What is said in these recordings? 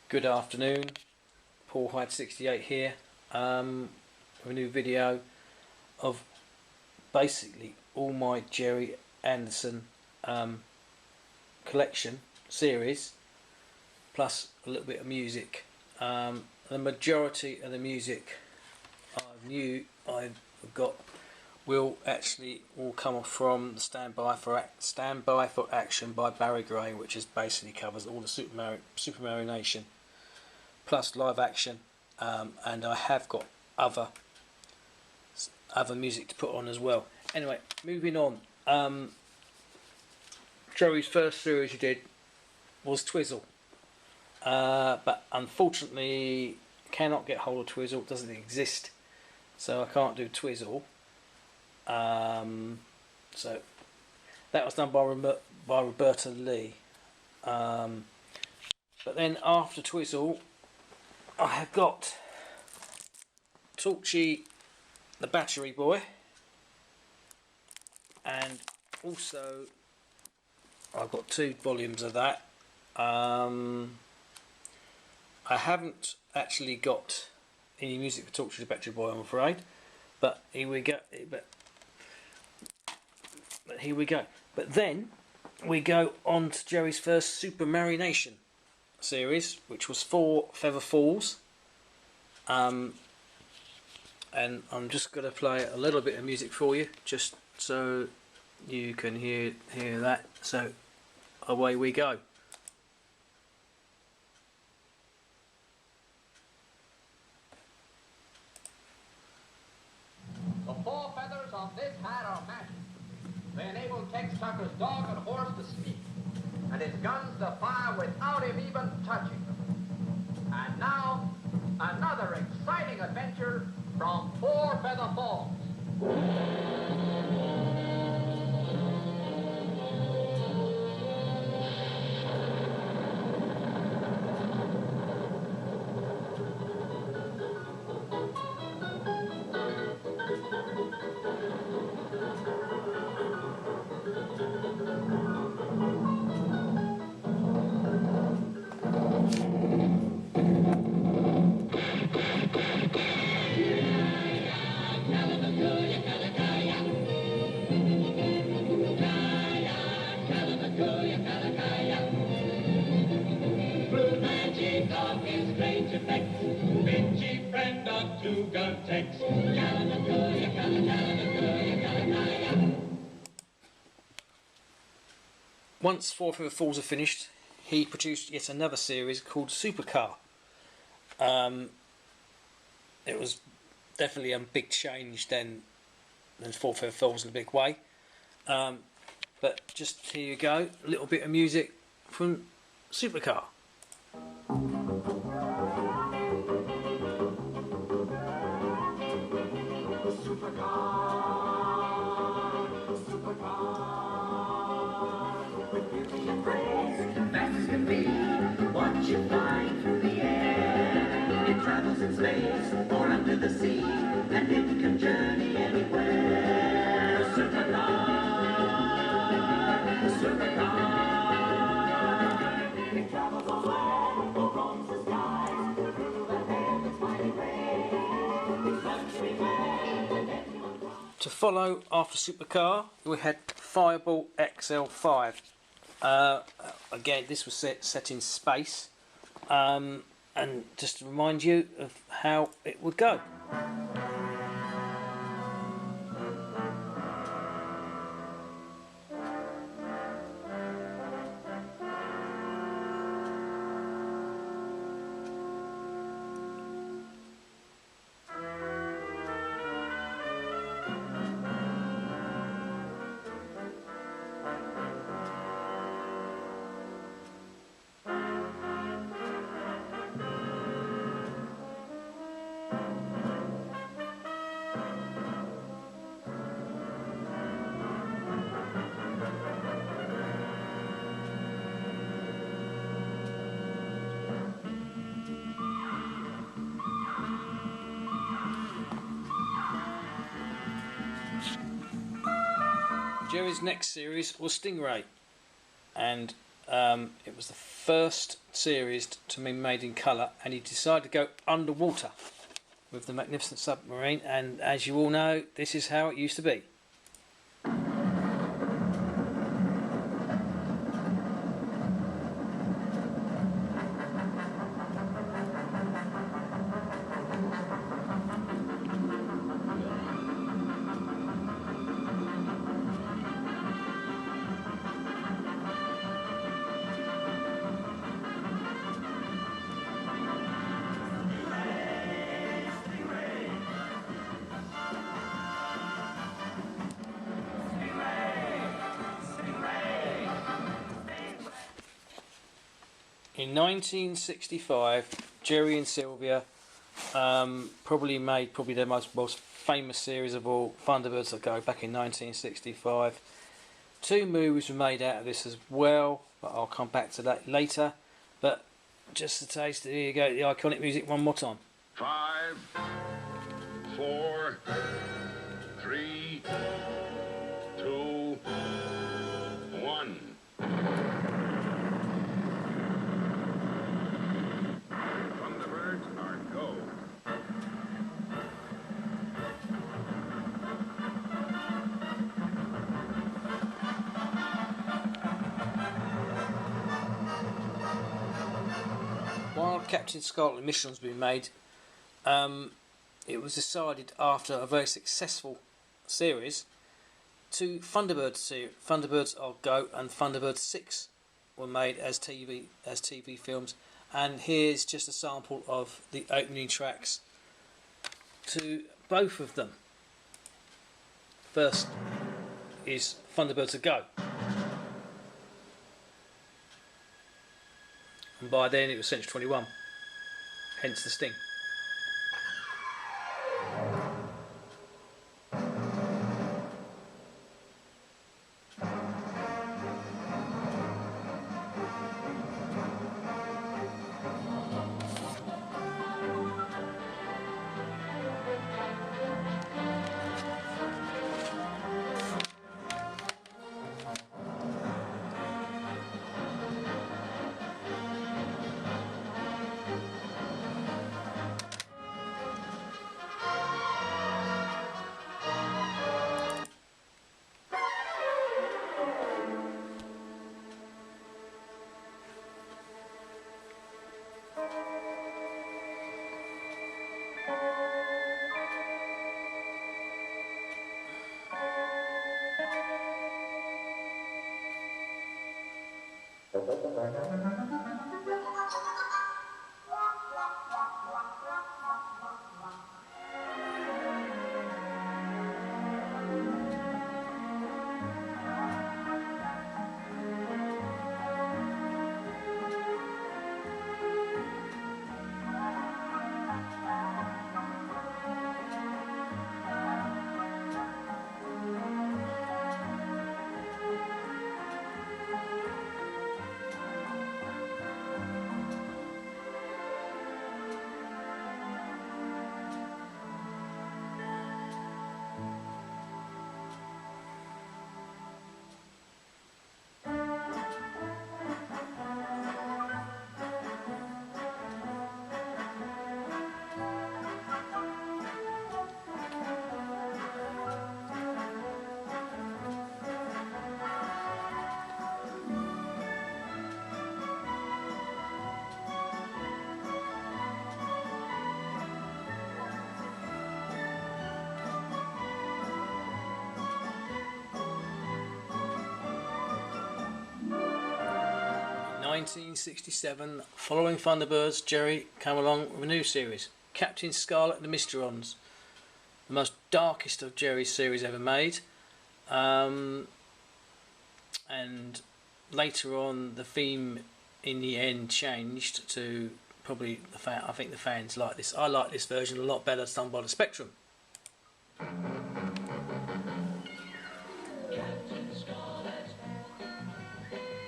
Good afternoon, Paul Hyde 68 here, with a new video of basically all my Gerry Anderson collection series, plus a little bit of music. The majority of the music I've got will actually all come from the Stand By for Action by Barry Gray, which is basically covers all the Supermarionation plus live action, and I have got other music to put on as well. Anyway, moving on. Gerry's first series he did was Twizzle, but unfortunately cannot get hold of Twizzle. It doesn't exist, so I can't do Twizzle. So that was done by Roberta Lee. But then after Twizzle, I have got Torchy the Battery Boy, and also I've got 2 volumes of that. I haven't actually got any music for Torchy the Battery Boy, I'm afraid, but here we go. But here we go. But then we go on to Gerry's first Supermarionation series, which was 4 Feather Falls. And I'm just going to play a little bit of music for you, just so you can hear that. So away we go. The 4 feathers on this hat are magic. They enable Tex Tucker's dog and horse to speak, and his guns to fire without him even touching them. And now, another exciting adventure from 4 Feather Falls. Once 4 Feather Falls are finished, he produced yet another series called Supercar. It was definitely a big change than 4 Feather Falls in a big way. But just here you go, a little bit of music from Supercar. Watch it fly through the air. It travels in space or under the sea, and it can journey anywhere. Supercar, supercar. It travels on land or roams the skies, through the heavens mighty rays. It's countrymen and everyone cries. To follow after Supercar, we had Fireball XL5. Again, this was set in space, and just to remind you of how it would go. Gerry's next series was Stingray, and It was the first series to be made in colour, and he decided to go underwater with the magnificent submarine, and as you all know, this is how it used to be. In 1965, Gerry and Sylvia probably made their most famous series of all, Thunderbirds that go back in 1965. 2 movies were made out of this as well, but I'll come back to that later. But just a taste, here you go, the iconic music one more time. 5, 4, 3, 2, 1. Thunderbirds are go. While Captain Scarlet mission was being made, it was decided after a very successful series to Thunderbirds are Go and Thunderbirds 6 were made as TV films, and here's just a sample of the opening tracks to both of them. First is Thunderbirds are Go, and by then it was Century 21, hence the sting. In 1967, following Thunderbirds, Gerry came along with a new series, Captain Scarlet and the Mysterons, the most darkest of Gerry's series ever made. And later on, the theme in the end changed to probably I think the fans like this. I like this version a lot better. It's done by the Spectrum. Captain Scarlet,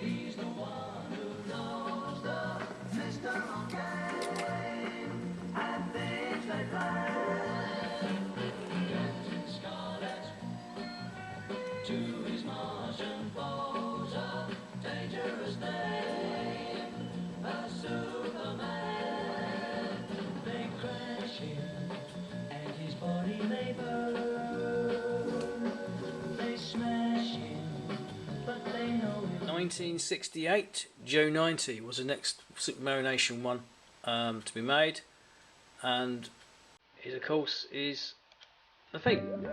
he's the one who knows the mystery game and things they play. Captain Scarlet, to his Martian foes, a dangerous thing. 1968, Joe 90 was the next Supermarionation one to be made, and it of course is the thing.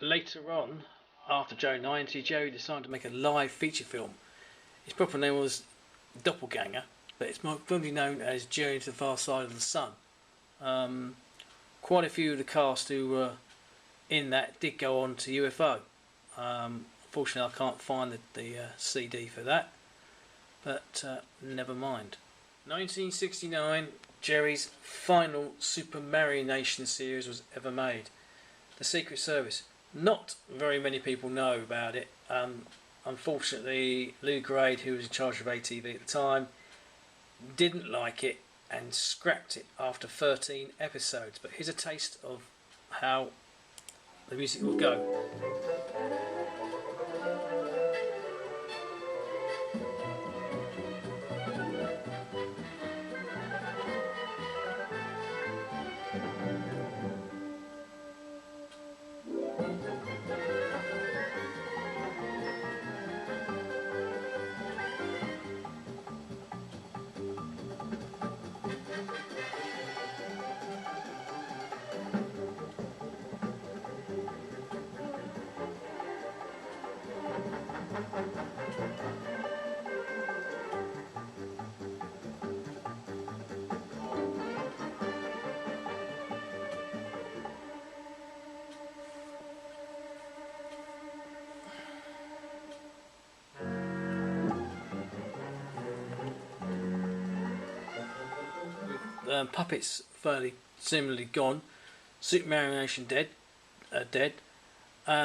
Later on, after Joe 90, Gerry decided to make a live feature film. His proper name was Doppelganger, but it's more probably known as Journey to the Far Side of the Sun. Quite a few of the cast who were in that did go on to UFO. Unfortunately, I can't find the CD for that, but never mind. 1969, Gerry's final Supermarionation series was ever made. The Secret Service. Not very many people know about it. Unfortunately, Lou Grade, who was in charge of ATV at the time, didn't like it and scrapped it after 13 episodes. But here's a taste of how the music will go. Puppets fairly similarly gone, Supermarionation dead,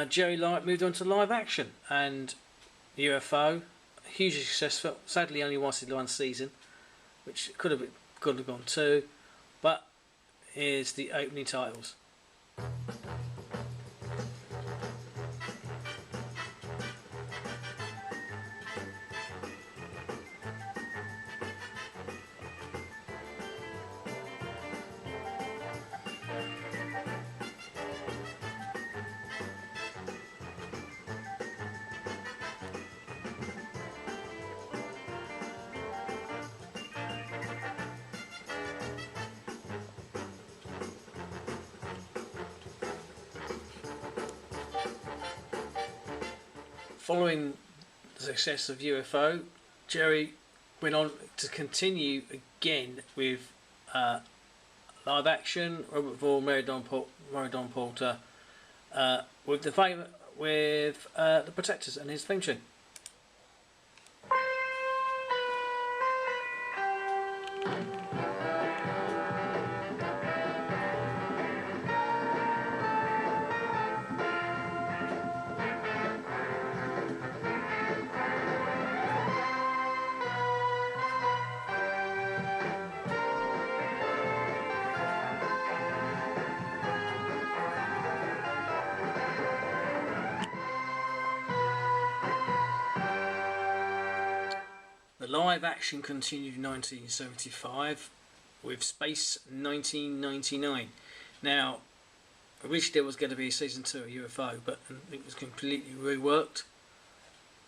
Gerry moved on to live action, and UFO, hugely successful. Sadly, only lasted one season, which could have gone two. But here's the opening titles. Following the success of UFO, Gerry went on to continue again with live action, Robert Vaughn, Mary Dawn Porter, with the The Protectors and his theme tune. Live action continued in 1975 with Space 1999. Now, originally there was going to be a season 2 of UFO, but it was completely reworked.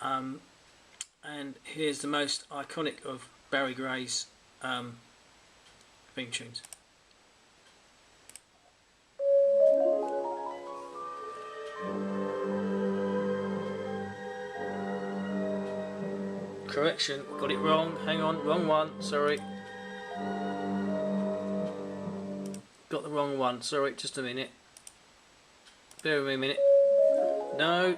And here's the most iconic of Barry Gray's theme tunes. Correction, got it wrong, hang on, wrong one, sorry. Got the wrong one, sorry, just a minute. Bear with me a minute. No.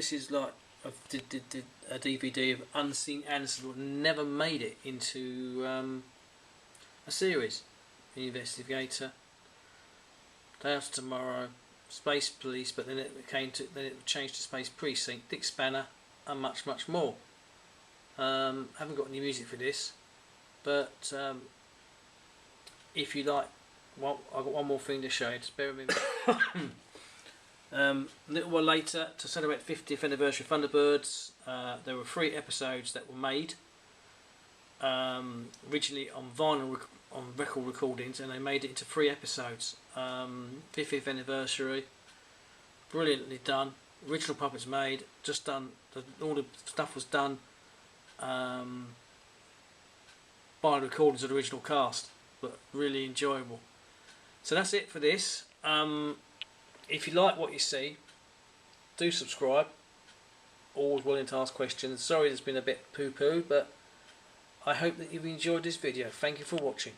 this is like did a DVD of Unseen Anderson, but never made it into a series. The Investigator, Day After Tomorrow, Space Police, but then it changed to Space Precinct, Dick Spanner, and much more. Haven't got any music for this, but if you like, well, I've got one more thing to show you. Just bear with me. A little while later, to celebrate the 50th anniversary of Thunderbirds, there were 3 episodes that were made, originally on vinyl on record recordings, and they made it into 3 episodes. 50th anniversary, brilliantly done. Original puppets made, just done. All the stuff was done by the recordings of the original cast, but really enjoyable. So that's it for this. If you like what you see, do subscribe. Always willing to ask questions. Sorry there's been a bit poo-poo, but I hope that you've enjoyed this video. Thank you for watching.